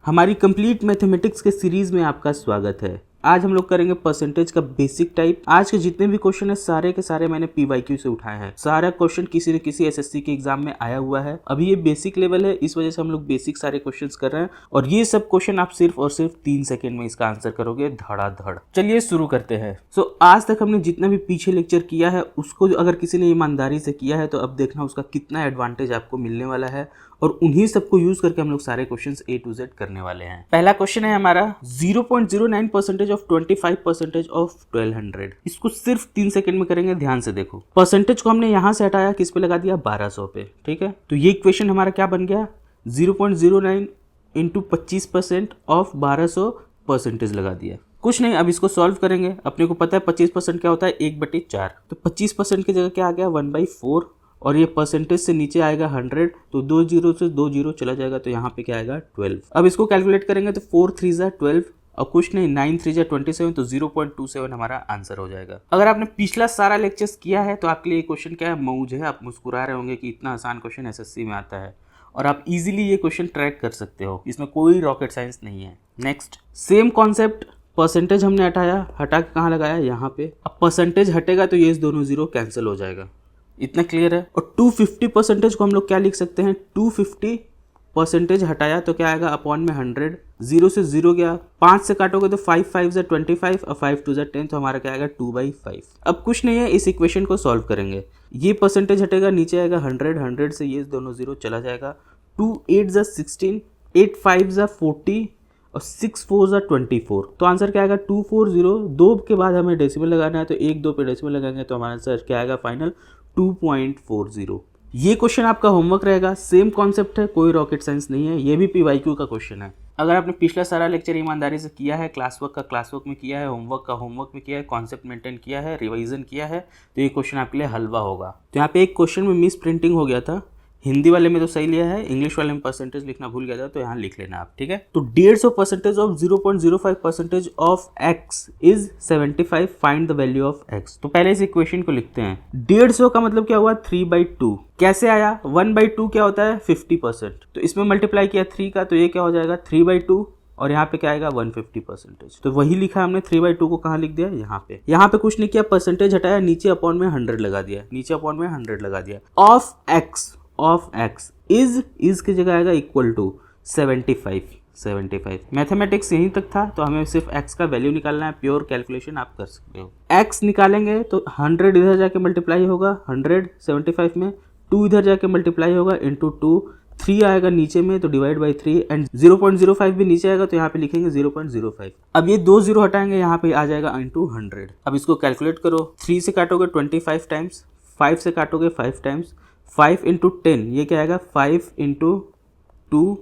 हमारी complete mathematics के series में आपका स्वागत है। आज हम लोग करेंगे परसेंटेज का बेसिक टाइप। आज के जितने भी क्वेश्चन है सारे के सारे मैंने पीवाईक्यू से उठाए हैं। सारा क्वेश्चन किसी न किसी एसएससी के एग्जाम में आया हुआ है। अभी ये बेसिक लेवल है, इस वजह से हम लोग बेसिक सारे क्वेश्चंस कर रहे हैं और ये सब क्वेश्चन आप सिर्फ और सिर्फ 3 सेकंड में इसका आंसर करोगे धड़ाधड़। चलिए शुरू करते हैं। आज तक हमने जितना भी पीछे लेक्चर किया है उसको अगर किसी ने ईमानदारी से किया है तो अब देखना उसका कितना एडवांटेज आपको मिलने वाला है और उन्हीं सबको यूज करके हम लोग सारे क्वेश्चंस A to Z करने वाले हैं। पहला क्वेश्चन है हमारा 0.09% ऑफ 25% ऑफ 1200। इसको सिर्फ 3 सेकंड में करेंगे, ध्यान से देखो। परसेंटेज को हमने यहां से हटाया, किस पे लगा दिया, 1200 पे। ठीक है, तो ये इक्वेशन हमारा क्या बन गया, 0.09 इंटू 25% ऑफ 1200 परसेंटेज लगा दिया। कुछ नहीं, अब इसको सॉल्व करेंगे। अपने को पता है 25% क्या होता है, 1/4। तो 25% की जगह क्या आ गया, 1/4 और ये परसेंटेज से नीचे आएगा 100, तो 2 जीरो से 2 जीरो चला जाएगा, तो यहाँ पे क्या आएगा 12। अब इसको कैलकुलेट करेंगे तो 4 3 जा 12 और कुछ नहीं, 9 3 जा 27, तो 0.27 हमारा आंसर हो जाएगा। अगर आपने पिछला सारा लेक्चर्स किया है तो आपके लिए क्वेश्चन क्या है, मौज है। आप मुस्कुरा रहे होंगे कि इतना आसान क्वेश्चन एसएससी में आता है और आप इजीली ये क्वेश्चन ट्रैक कर सकते हो, इसमें कोई रॉकेट साइंस नहीं है। नेक्स्ट सेम कॉन्सेप्ट, परसेंटेज हमने हटा के कहाँ लगाया, यहाँ पे। अब परसेंटेज हटेगा तो ये दोनों जीरो कैंसिल हो जाएगा, इतना क्लियर है। और 250% को हम लोग क्या लिख सकते हैं, 250% हटाया तो क्या आएगा, अपॉन में 100, 0 से 0 गया, 5 से काटोगे तो 5 5 जा 25 और 5 2 जा 10, तो हमारा क्या आएगा 2/5। अब कुछ नहीं है, इस इक्वेशन को सॉल्व करेंगे। ये परसेंटेज हटेगा, नीचे आएगा 100, 100 से ये दोनों जीरो चला जाएगा। 2 8 जा 16, 8 5 जा 40 और 6 4 जा 24, तो आंसर क्या आएगा 240। 2 के बाद हमें डेसिमल लगाना है, तो 1 2 पे डेसिमल लगाएंगे तो हमारा आंसर क्या आएगा फाइनल 2.40। ये क्वेश्चन आपका होमवर्क रहेगा। सेम कॉन्सेप्ट है, कोई रॉकेट साइंस नहीं है, ये भी पीवाईक्यू का क्वेश्चन है। अगर आपने पिछला सारा लेक्चर ईमानदारी से किया है, क्लास वर्क का क्लास वर्क में किया है, होमवर्क का होमवर्क में किया है, कॉन्सेप्ट मेंटेन किया है, रिवीजन किया है, तो ये क्वेश्चन आपके लिए हलवा होगा। तो यहाँ पे एक क्वेश्चन में मिस प्रिंटिंग हो गया था, हिंदी वाले में तो सही लिया है, इंग्लिश वाले में परसेंटेज लिखना भूल गया था, तो यहाँ लिख लेना आप। ठीक है, तो 150% of 0.05% of x is 75, find the value of x। तो पहले इस इक्वेशन को लिखते हैं। 150 का मतलब क्या हुआ, 3/2। कैसे आया, 1/2 क्या होता है, 50%। तो इसमें मल्टीप्लाई किया 3 का, तो ये क्या हो जाएगा 3/2 और यहाँ पे क्या आएगा 150%। तो वही लिखा हमने, 3/2 को कहाँ लिख दिया, यहाँ पे। यहाँ पे कुछ नहीं किया, परसेंटेज हटाया, नीचे अपॉन में 100 लगा दिया, नीचे अपॉन में 100 लगा दिया। ऑफ x इज की जगह आएगा इक्वल टू 75। मैथमेटिक्स यहीं तक था, तो हमें सिर्फ x का वैल्यू निकालना है। प्योर कैलकुलेशन आप कर सकते हो। x निकालेंगे तो 100 इधर जाके मल्टीप्लाई होगा 100 75 में, 2 इधर जाके मल्टीप्लाई होगा इंटू 2, 3 आएगा नीचे में तो डिवाइड बाई 3 एंड 0.05 भी नीचे आएगा, तो यहाँ पे लिखेंगे 0.05। अब ये 2 जीरो हटाएंगे, यहाँ पे आ जाएगा इंटू 100। अब इसको कैलकुलेट करो, 3 से काटोगे 25 टाइम्स, 5 से काटोगे 5 टाइम्स, 5 इंटू 10 ये क्या आएगा, 5 इंटू 2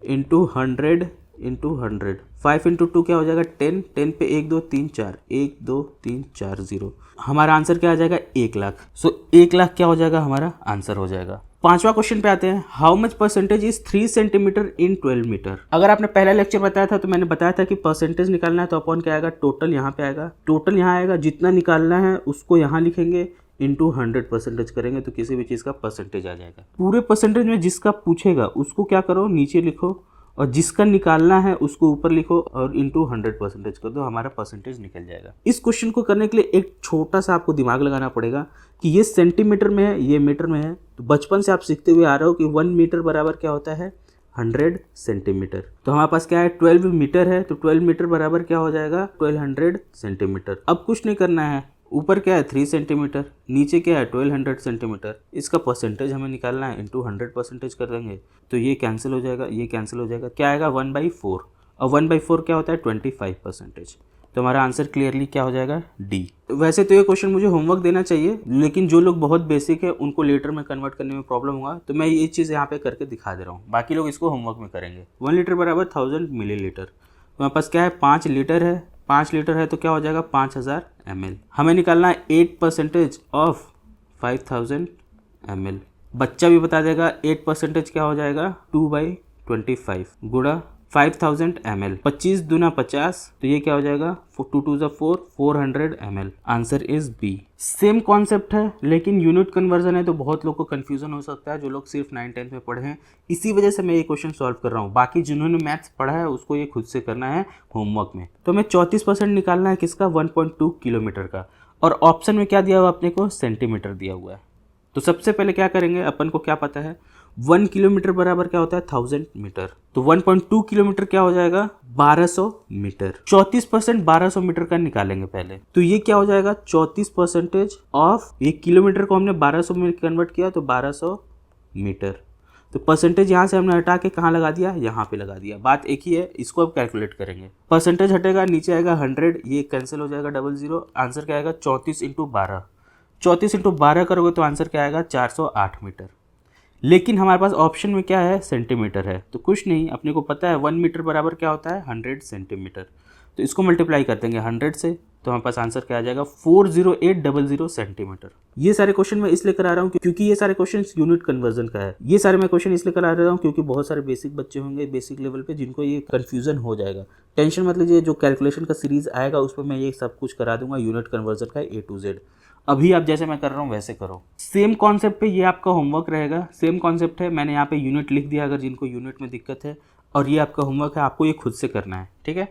इंटू 100 इंटू 100। 5 इंटू 2 क्या हो जाएगा 10, 10 पे 1 2 3 4, 1 2 3 4 0। हमारा आंसर क्या आ जाएगा 1 लाख। सो 1 लाख क्या हो जाएगा, हमारा आंसर हो जाएगा। पांचवा क्वेश्चन पे आते हैं। How much percentage is 3 centimetre in 12 metre. अगर आपने पहला लेक्चर बताया था तो मैंने बताया था कि परसेंटेज निकालना है तो अपॉन क्या आएगा, टोटल यहाँ पे आएगा, टोटल यहाँ आएगा, जितना निकालना है उसको यहाँ लिखेंगे इंटू 100% करेंगे तो किसी भी चीज़ का परसेंटेज आ जाएगा। पूरे परसेंटेज में जिसका पूछेगा उसको क्या करो, नीचे लिखो और जिसका निकालना है उसको ऊपर लिखो और इंटू 100% कर दो, हमारा परसेंटेज निकल जाएगा। इस क्वेश्चन को करने के लिए एक छोटा सा आपको दिमाग लगाना पड़ेगा कि ये सेंटीमीटर में है, ये मीटर में है। तो बचपन से आप सीखते हुए आ रहे हो कि 1 मीटर बराबर क्या होता है, 100 सेंटीमीटर। तो हमारे पास क्या है, 12 मीटर है, तो 12 मीटर बराबर क्या हो जाएगा, 1200 सेंटीमीटर। अब कुछ नहीं करना है, ऊपर क्या है 3 सेंटीमीटर, नीचे क्या है 1200 सेंटीमीटर। इसका परसेंटेज हमें निकालना है, इंटू 100% कर देंगे तो ये कैंसिल हो जाएगा, ये कैंसिल हो जाएगा, क्या आएगा 1/4 और 1/4 क्या होता है 25%। तो हमारा आंसर क्लियरली क्या हो जाएगा, डी। वैसे तो ये क्वेश्चन मुझे होमवर्क देना चाहिए, लेकिन जो लोग बहुत बेसिक है उनको लेटर में कन्वर्ट करने में प्रॉब्लम होगा, तो मैं ये चीज़ यहाँ पे करके दिखा दे रहा हूँ, बाकी लोग इसको होमवर्क में करेंगे। 1 लीटर बराबर 1000 मिलीलीटर। तो हमारे पास क्या है, 5 लीटर है, 5 लीटर है तो क्या हो जाएगा 5000 ml। हमें निकालना है 8% ऑफ 5000 ml। बच्चा भी बता देगा 8% क्या हो जाएगा 2/25 गुणा 5000 ml। 25 दूना 50, तो ये क्या हो जाएगा 2 2 4, 400 ml। Answer is B. Same concept है लेकिन यूनिट कन्वर्जन है, तो बहुत लोग को कंफ्यूजन हो सकता है जो लोग सिर्फ 9-10 में पढ़े हैं। इसी वजह से मैं ये क्वेश्चन सॉल्व कर रहा हूँ। बाकी जिन्होंने मैथ्स पढ़ा है उसको ये खुद से करना है होमवर्क में। तो हमें 34% निकालना है किसका, 1.2 किलोमीटर का। और ऑप्शन में क्या दिया हुआ अपने को, सेंटीमीटर दिया हुआ है। तो सबसे पहले क्या करेंगे, अपन को क्या पता है 1 किलोमीटर बराबर क्या होता है 1000 मीटर। तो 1.2 किलोमीटर क्या हो जाएगा 1200 मीटर। 34% 1200 मीटर का निकालेंगे पहले, तो ये क्या हो जाएगा 34% ऑफ, ये किलोमीटर को हमने 1200 में कन्वर्ट किया तो 1200 मीटर। तो परसेंटेज यहाँ से हमने हटा के कहाँ लगा दिया, यहाँ पे लगा दिया। बात एक ही है, इसको अब कैलकुलेट करेंगे। परसेंटेज हटेगा, नीचे आएगा 100, ये कैंसिल हो जाएगा 00। आंसर क्या आएगा 34 × 12। 34 × 12 करोगे तो आंसर क्या आएगा 408 मीटर। लेकिन हमारे पास ऑप्शन में क्या है, सेंटीमीटर है। तो कुछ नहीं, अपने को पता है 1 मीटर बराबर क्या होता है 100 सेंटीमीटर। तो इसको मल्टीप्लाई कर देंगे 100 से, तो हमारे पास आंसर क्या आ जाएगा 40800 सेंटीमीटर। ये सारे क्वेश्चन मैं इसलिए करा रहा हूँ क्योंकि ये सारे क्वेश्चन यूनिट कन्वर्जन का है। ये सारे मैं क्वेश्चन इसलिए करा रहा हूँ क्योंकि बहुत सारे बेसिक बच्चे होंगे बेसिक लेवल पे जिनको ये कंफ्यूजन हो जाएगा। टेंशन मत लीजिए, जो कैलकुलेशन का सीरीज आएगा उस पर मैं ये सब कुछ करा दूंगा यूनिट कन्वर्जन का A to Z। अभी आप जैसे मैं कर रहा हूँ वैसे करो। सेम कॉन्सेप्ट पे ये आपका होमवर्क रहेगा। सेम कॉन्सेप्ट है, मैंने यहाँ पे यूनिट लिख दिया अगर जिनको यूनिट में दिक्कत है, और ये आपका होमवर्क है, आपको ये खुद से करना है, ठीक है।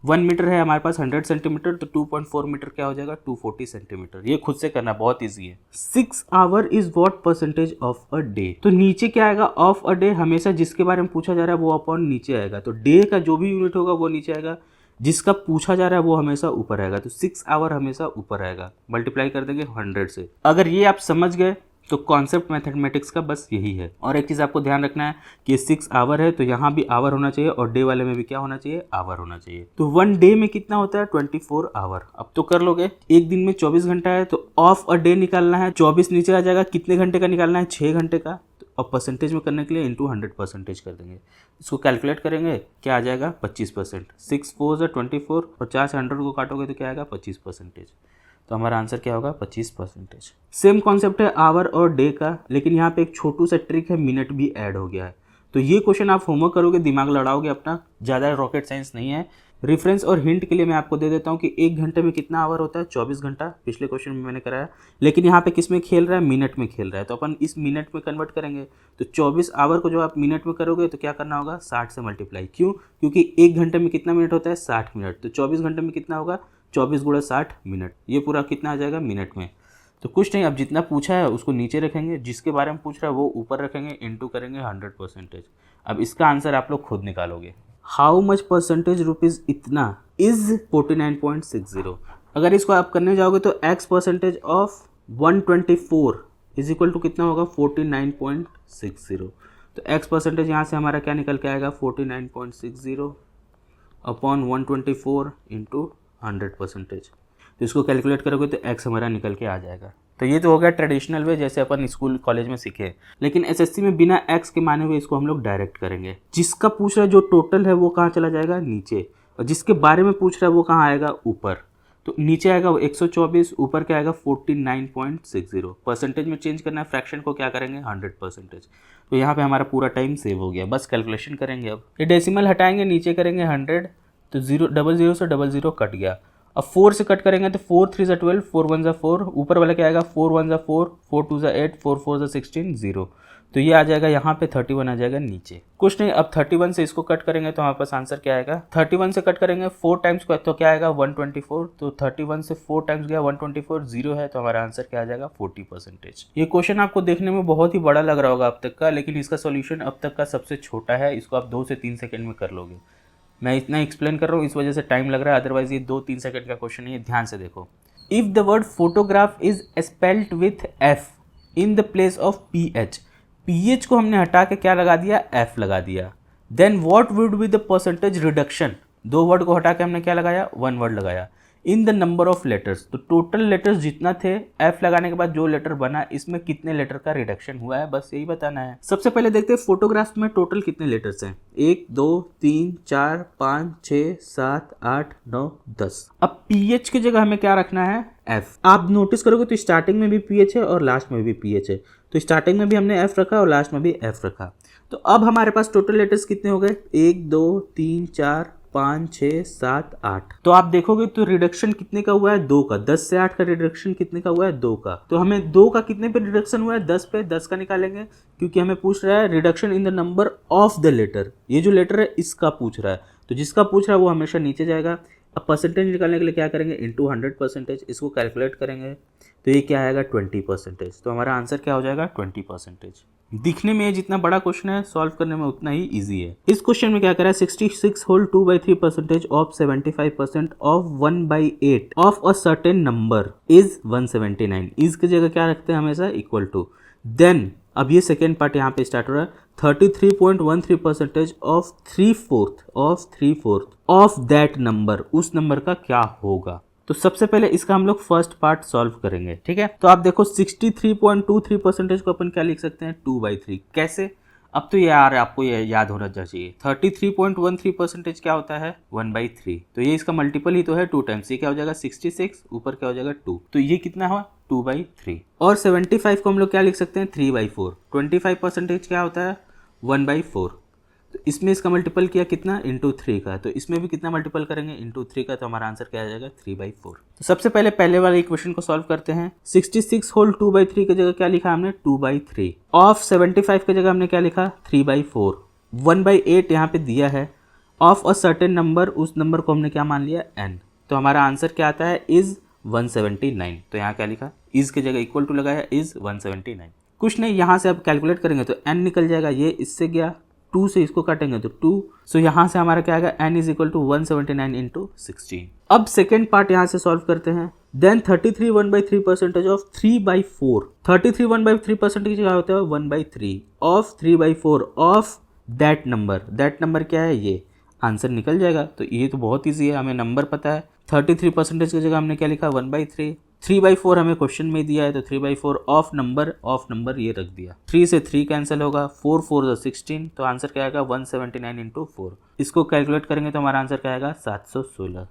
1 मीटर है हमारे पास 100 सेंटीमीटर, तो 2.4 मीटर क्या हो जाएगा 240 सेंटीमीटर। ये खुद से करना बहुत ईजी है। 6 our is what percentage of a day. तो नीचे क्या आएगा ऑफ अ डे, हमेशा जिसके बारे में पूछा जा रहा है वो अपॉन नीचे आएगा। तो डे का जो भी यूनिट होगा वो नीचे आएगा, जिसका पूछा जा रहा है वो हमेशा ऊपर आएगा। तो 6 आवर हमेशा ऊपर आएगा। मल्टीप्लाई कर देंगे 100 से। अगर ये आप समझ गए तो कॉन्सेप्ट मैथमेटिक्स का बस यही है। और एक चीज़ आपको ध्यान रखना है कि 6 आवर है तो यहाँ भी आवर होना चाहिए और डे वाले में भी क्या होना चाहिए, आवर होना चाहिए। तो 1 डे में कितना होता है 24 आवर। अब तो कर लोगे, एक दिन में 24 घंटा है तो ऑफ अ डे निकालना है, 24 नीचे आ जाएगा, कितने घंटे का निकालना है 6 घंटे का। और परसेंटेज में करने के लिए इंटू 100% कर देंगे। इसको कैलकुलेट करेंगे, क्या आ जाएगा 25%। 6 4 = 24, 50 100 को काटोगे तो क्या आएगा 25%। तो हमारा आंसर क्या होगा 25%। सेम कॉन्सेप्ट है आवर और डे का, लेकिन यहाँ पे एक छोटू सा ट्रिक है, मिनट भी ऐड हो गया है। तो ये क्वेश्चन आप होमवर्क करोगे, दिमाग लड़ाओगे अपना, ज़्यादा रॉकेट साइंस नहीं है। रेफरेंस और हिंट के लिए मैं आपको दे देता हूँ कि 1 घंटे में कितना आवर होता है 24 घंटा। पिछले क्वेश्चन में मैंने कराया, लेकिन यहाँ पे किस में खेल रहा है, मिनट में खेल रहा है। तो अपन इस मिनट में कन्वर्ट करेंगे। तो 24 आवर को जो आप मिनट में करोगे तो क्या करना होगा 60 से मल्टीप्लाई। क्यों, क्योंकि 1 घंटे में कितना मिनट होता है 60 मिनट। तो 24 घंटे में कितना होगा 24 × 60 मिनट। ये पूरा कितना आ जाएगा मिनट में। तो कुछ नहीं, अब जितना पूछा है उसको नीचे रखेंगे, जिसके बारे में पूछ रहा है वो ऊपर रखेंगे, इंटू करेंगे 100%। अब इसका आंसर आप लोग खुद निकालोगे। हाउ मच परसेंटेज रुपीज़ इतना इज 49.60। अगर इसको आप करने जाओगे तो x percentage of 124 is equal to कितना होगा 49.60। तो x परसेंटेज यहाँ से हमारा क्या निकल के आएगा 49.60 अपॉन 124 इंटू 100%। तो इसको कैलकुलेट करोगे तो x हमारा निकल के आ जाएगा। तो ये तो हो गया ट्रेडिशनल वे जैसे अपन स्कूल कॉलेज में सीखे। लेकिन एसएससी में बिना x के माने हुए इसको हम लोग डायरेक्ट करेंगे। जिसका पूछ रहा है जो टोटल है वो कहाँ चला जाएगा नीचे, और जिसके बारे में पूछ रहा है वो कहाँ आएगा ऊपर। तो नीचे आएगा 124, ऊपर क्या आएगा 49.60। परसेंटेज में चेंज करना है, फ्रैक्शन को क्या करेंगे 100%। तो यहाँ पे हमारा पूरा टाइम सेव हो गया। बस कैलकुलेशन करेंगे। अब ये डेसिमल हटाएंगे, नीचे करेंगे 100, तो 00 से 00 कट गया। अब 4 से कट करेंगे तो 4 3 = 12, 4 1 = 4, ऊपर वाला क्या आएगा 4 1 = 4, 4 2 = 8, 4 4 = 16, 0। तो ये आ जाएगा यहाँ पे 31 आ जाएगा नीचे। कुछ नहीं, अब 31 से इसको कट करेंगे तो हमारे पास आंसर क्या आएगा 31 से कट करेंगे 4 टाइम्स को तो क्या आएगा 124। तो 31 से 4 टाइम्स गया 124, 0 है, तो हमारा आंसर क्या आ जाएगा 40%। ये क्वेश्चन आपको देखने में बहुत ही बड़ा लग रहा होगा अब तक का, लेकिन इसका सोल्यूशन अब तक का सबसे छोटा है। इसको आप 2 से 3 सेकंड में कर लोगे। मैं इतना एक्सप्लेन कर रहा हूँ इस वजह से टाइम लग रहा है, अदरवाइज ये 2-3 सेकंड का क्वेश्चन है। ध्यान से देखो। If the word photograph is spelled with F in the place of pH को हमने हटा के क्या लगा दिया एफ लगा दिया, then what would be the percentage reduction. 2 word को हटा के हमने क्या लगाया 1 वर्ड लगाया। In the number of letters, तो टोटल लेटर्स जितना थे एफ लगाने के बाद जो लेटर बना इसमें कितने लेटर का रिडक्शन हुआ है, बस यही बताना है। सबसे पहले देखते हैं फोटोग्राफ में टोटल कितने लेटर्स हैं। 1 2 3 4 5 6 7 8 9 10। अब पीएच की जगह हमें क्या रखना है एफ। आप नोटिस करोगे तो स्टार्टिंग में भी पीएच है और लास्ट में भी पीएच है। तो स्टार्टिंग में भी हमने एफ रखा और लास्ट में भी एफ रखा। तो अब हमारे पास टोटल लेटर्स कितने हो गए, 1 2 3 4 5 6 7 8। तो आप देखोगे तो रिडक्शन कितने का हुआ है, 2 का। 10 से 8 का रिडक्शन कितने का हुआ है, 2 का। तो हमें 2 का कितने पे रिडक्शन हुआ है, 10 पे। 10 का निकालेंगे क्योंकि हमें पूछ रहा है reduction in the number of the letter. ये जो लेटर है इसका पूछ रहा है, तो जिसका पूछ रहा है वो हमेशा नीचे जाएगा। अब परसेंटेज निकालने के लिए क्या करेंगे, इंटू 100%, इसको कैलकुलेट करेंगे तो ये क्या आएगा 20%। तो हमारा आंसर क्या हो जाएगा 20%। दिखने में जितना बड़ा क्वेश्चन है सॉल्व करने में उतना ही इजी है। इस क्वेश्चन में क्या करा है, 66 whole 2/3% of 75% of 1/8 of a certain number is 179। Is की जगह क्या रखते हैं हमेशा, इक्वल टू। देन अब ये सेकेंड पार्ट यहाँ पे स्टार्ट हो रहा है, 33.13% ऑफ 3/4 ऑफ दैट नंबर, उस नंबर का क्या होगा। तो सबसे पहले इसका हम लोग फर्स्ट पार्ट सॉल्व करेंगे, ठीक है। तो आप देखो 63.23% को अपन क्या लिख सकते हैं, 2/3। कैसे, अब तो यार आपको ये याद होना चाहिए, 33.13% क्या होता है, 1/3। तो ये इसका मल्टीपल ही तो है, 2 टाइम्स। ये क्या हो जाएगा 66, ऊपर क्या हो जाएगा 2, तो ये कितना हुआ 2/3। और 75 को हम लोग क्या लिख सकते हैं, 3/4। 25% क्या होता है, 1/4। तो इसमें इसका मल्टीपल किया कितना, इंटू 3 का। तो इसमें भी कितना मल्टीपल करेंगे, इंटू 3 का। तो हमारा आंसर क्या आ जाएगा 3/4। तो सबसे पहले वाले इक्वेशन को सॉल्व करते हैं। 66 होल 2/3 की जगह क्या लिखा हमने, 2/3। ऑफ 75 की जगह हमने क्या लिखा, 3/4। 1/8 यहाँ पे दिया है। ऑफ अ सर्टेन नंबर, उस नंबर को हमने क्या मान लिया, n। तो हमारा आंसर क्या आता है, इज 179। तो यहाँ क्या लिखा, इज की जगह इक्वल टू लगाया, इज 179। कुछ नहीं, यहाँ से अब कैलकुलेट करेंगे तो n निकल जाएगा, ये इससे गया, 2 से इसको काटेंगे तो 2। सो यहाँ से हमारा क्या आएगा, n is equal to 179 into 16। अब सेकेंड पार्ट यहाँ से सॉल्व करते हैं। Then 33 1/3% of 3/4। 33 1/3% क्या होता है, 1/3 of 3/4 of that number. That number क्या है, ये आंसर निकल जाएगा। तो ये तो बहुत ईजी है, हमें नंबर पता है। 33% की जगह हमने क्या लिखा, 1/3। 3/4 हमें क्वेश्चन में दिया है, तो 3/4 ऑफ नंबर ये रख दिया। 3 से 3 कैंसिल होगा, 4 4 16। तो आंसर क्या आएगा 179 इंटू 4। इसको कैलकुलेट करेंगे तो हमारा आंसर क्या आएगा 716।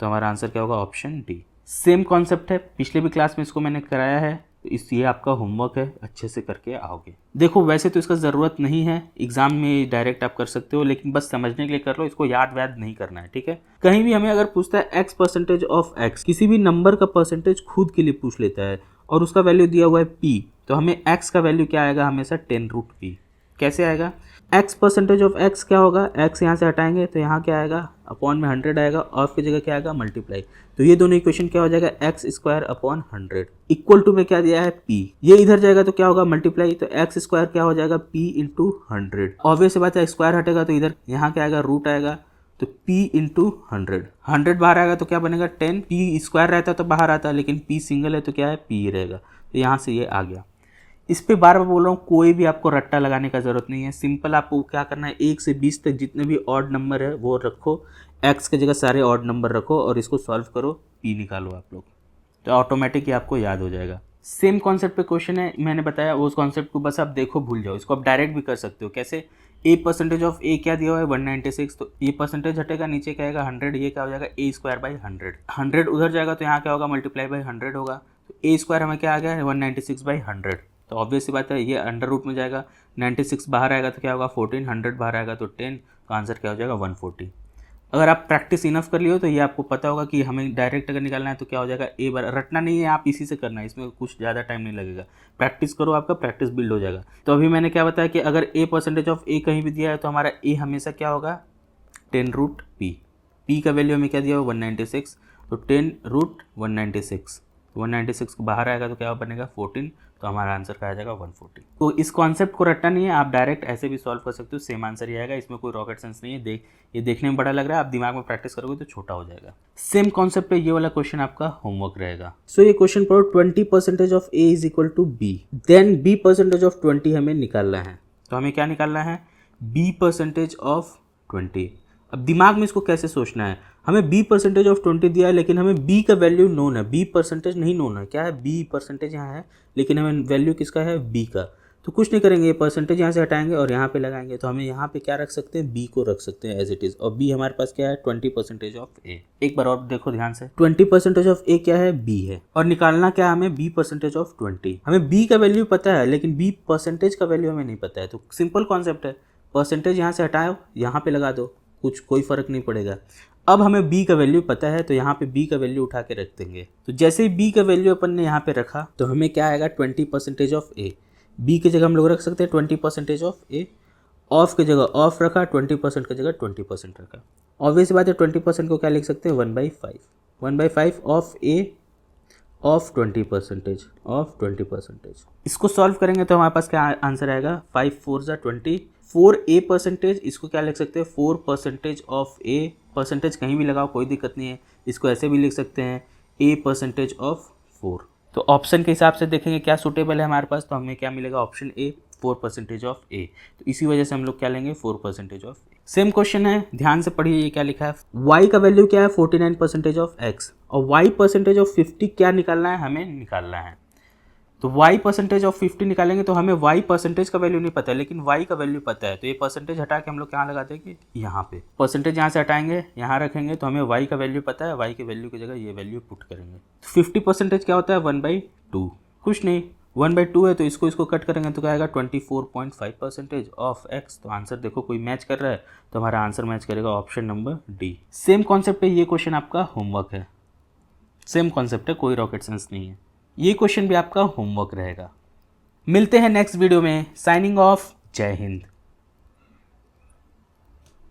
तो हमारा आंसर क्या होगा, ऑप्शन डी। सेम कॉन्सेप्ट है, पिछले भी क्लास में इसको मैंने कराया है, तो ये आपका होमवर्क है, अच्छे से करके आओगे। देखो वैसे तो इसका ज़रूरत नहीं है, एग्जाम में डायरेक्ट आप कर सकते हो, लेकिन बस समझने के लिए कर लो, इसको याद व्याद नहीं करना है, ठीक है। कहीं भी हमें अगर पूछता है x% ऑफ x, किसी भी नंबर का परसेंटेज खुद के लिए पूछ लेता है और उसका वैल्यू दिया हुआ है p, तो हमें x का वैल्यू क्या आएगा, हमेशा 10√p। कैसे आएगा, x% ऑफ x क्या होगा, x यहाँ से हटाएंगे तो यहाँ क्या आएगा, अपॉन में 100 आएगा, ऑफ की जगह क्या आएगा, मल्टीप्लाई। तो ये दोनों इक्वेशन क्या हो जाएगा, x² अपॉन 100 इक्वल टू में क्या दिया है p। ये इधर जाएगा तो क्या होगा, मल्टीप्लाई। तो x² क्या हो जाएगा, p इंटू 100। ऑब्वियस बात है, स्क्वायर हटेगा तो इधर यहाँ क्या आएगा, रूट आएगा। तो p इंटू 100 बाहर आएगा तो क्या बनेगा 10। p स्क्वायर रहता तो बाहर आता, लेकिन p सिंगल है तो क्या है, p रहेगा। तो यहाँ से ये आ गया। इस पे बार बार बोल रहा हूँ, कोई भी आपको रट्टा लगाने का जरूरत नहीं है। सिंपल आपको क्या करना है, 1 से 20 तक जितने भी ऑड नंबर है वो रखो, x की जगह सारे ऑड नंबर रखो और इसको सॉल्व करो, p निकालो आप लोग, तो ऑटोमेटिक ही आपको याद हो जाएगा। सेम कॉन्सेप्ट पे क्वेश्चन है, मैंने बताया उस कॉन्सेप्ट को बस आप देखो, भूल जाओ। इसको आप डायरेक्ट भी कर सकते हो। कैसे, a% ऑफ a क्या दिया हुआ है, 196। तो ये परसेंटेज हटेगा, नीचे क्या आएगा 100, ये क्या हो जाएगा a²/100। 100 उधर जाएगा तो यहाँ क्या होगा, मल्टीप्लाई बाई 100 होगा। तो a² हमें क्या आ गया है, 196/100। तो ऑब्वियस सी बात है, ये अंडर रूट में जाएगा, 96 बाहर आएगा तो क्या होगा 14, 100 बाहर आएगा तो 10। तो आंसर क्या हो जाएगा 140। अगर आप प्रैक्टिस इनफ कर लियो तो ये आपको पता होगा कि हमें डायरेक्ट अगर निकालना है तो क्या हो जाएगा, ए बार रटना नहीं है, आप इसी से करना है, इसमें कुछ ज़्यादा टाइम नहीं लगेगा। प्रैक्टिस करो, आपका प्रैक्टिस बिल्ड हो जाएगा। तो अभी मैंने क्या बताया कि अगर a% ऑफ a कहीं भी दिया है तो हमारा a हमेशा क्या होगा, 10√p। p का वैल्यू हमें क्या दिया हो, 196। तो 10√196, 196 को बाहर आएगा तो क्या बनेगा 14। तो हमारा आंसर क्या आ जाएगा 140। तो इस कॉन्सेप्ट को रटना नहीं है, आप डायरेक्ट ऐसे भी सॉल्व कर सकते हो, सेम आंसर ही आएगा। इसमें कोई रॉकेट साइंस नहीं है। ये देखने में बड़ा लग रहा है, आप दिमाग में प्रैक्टिस करोगे तो छोटा हो जाएगा। सेम कॉन्सेप्ट पे ये वाला क्वेश्चन आपका होमवर्क रहेगा। सो ये क्वेश्चन पढ़ो, 20% of a is equal to b, then b% of 20 हमें निकालना है। तो हमें क्या निकालना है, b% ऑफ 20। अब दिमाग में इसको कैसे सोचना है, हमें b% ऑफ 20 दिया है, लेकिन हमें b का वैल्यू नोन है, b% नहीं नोन है। क्या है, b% यहाँ है, लेकिन हमें वैल्यू किसका है, b का। तो कुछ नहीं करेंगे, ये परसेंटेज यहाँ से हटाएंगे और यहाँ पे लगाएंगे। तो हमें यहाँ पे क्या रख सकते हैं, बी को रख सकते हैं एज इट इज़। और बी हमारे पास क्या है, 20% ऑफ ए। एक बार और देखो ध्यान से, 20% ऑफ ए क्या है, बी है। और निकालना क्या है हमें, बी परसेंटेज ऑफ 20। हमें बी का वैल्यू पता है लेकिन बी परसेंटेज का वैल्यू हमें नहीं पता है। तो सिंपल कॉन्सेप्ट है, परसेंटेज यहाँ से हटाओ, यहाँ पे लगा दो, कोई फ़र्क नहीं पड़ेगा। अब हमें b का वैल्यू पता है तो यहाँ पे b का वैल्यू उठा के रख देंगे। तो जैसे ही b का वैल्यू अपन ने यहाँ पे रखा तो हमें क्या आएगा, 20% ऑफ a। b की जगह हम लोग रख सकते हैं 20% ऑफ a, ऑफ की जगह ऑफ रखा, 20% की जगह 20% रखा। ऑब्वियस बात है 20% को क्या लिख सकते हैं, 1/5। 1/5 ऑफ a ऑफ 20%। इसको सॉल्व करेंगे तो हमारे पास क्या आंसर आएगा, 5 4 ज़ा 20। 4a परसेंटेज, इसको क्या लिख सकते हैं, 4% ऑफ a। परसेंटेज कहीं भी लगाओ कोई दिक्कत नहीं है, इसको ऐसे भी लिख सकते हैं a% ऑफ 4। तो ऑप्शन के हिसाब से देखेंगे क्या सूटेबल है हमारे पास, तो हमें क्या मिलेगा, ऑप्शन ए, 4% ऑफ a। तो इसी वजह से हम लोग क्या लेंगे, 4% ऑफ a। सेम क्वेश्चन है, ध्यान से पढ़िए ये क्या लिखा है। y का वैल्यू क्या है, 49% ऑफ x। और y% ऑफ 50 क्या निकालना है, हमें निकालना है। तो y% ऑफ 50 निकालेंगे तो हमें y% का वैल्यू नहीं पता है लेकिन y का वैल्यू पता है। तो ये परसेंटेज हटा के हम लोग कहाँ लगा देंगे, यहाँ पे। परसेंटेज यहाँ से हटाएंगे, यहाँ रखेंगे, तो हमें y का वैल्यू पता है, y के वैल्यू की जगह ये वैल्यू पुट करेंगे। तो 50% क्या होता है, 1/2। कुछ नहीं, 1/2 है तो इसको कट करेंगे तो क्या आएगा, 24.5% ऑफ x। तो आंसर देखो कोई मैच कर रहा है, तो हमारा आंसर मैच करेगा option number D. Same concept है, ये क्वेश्चन आपका होमवर्क है। सेम कॉन्सेप्ट है, कोई रॉकेट साइंस नहीं है। ये क्वेश्चन भी आपका होमवर्क रहेगा। मिलते हैं नेक्स्ट वीडियो में। साइनिंग ऑफ, जय हिंद।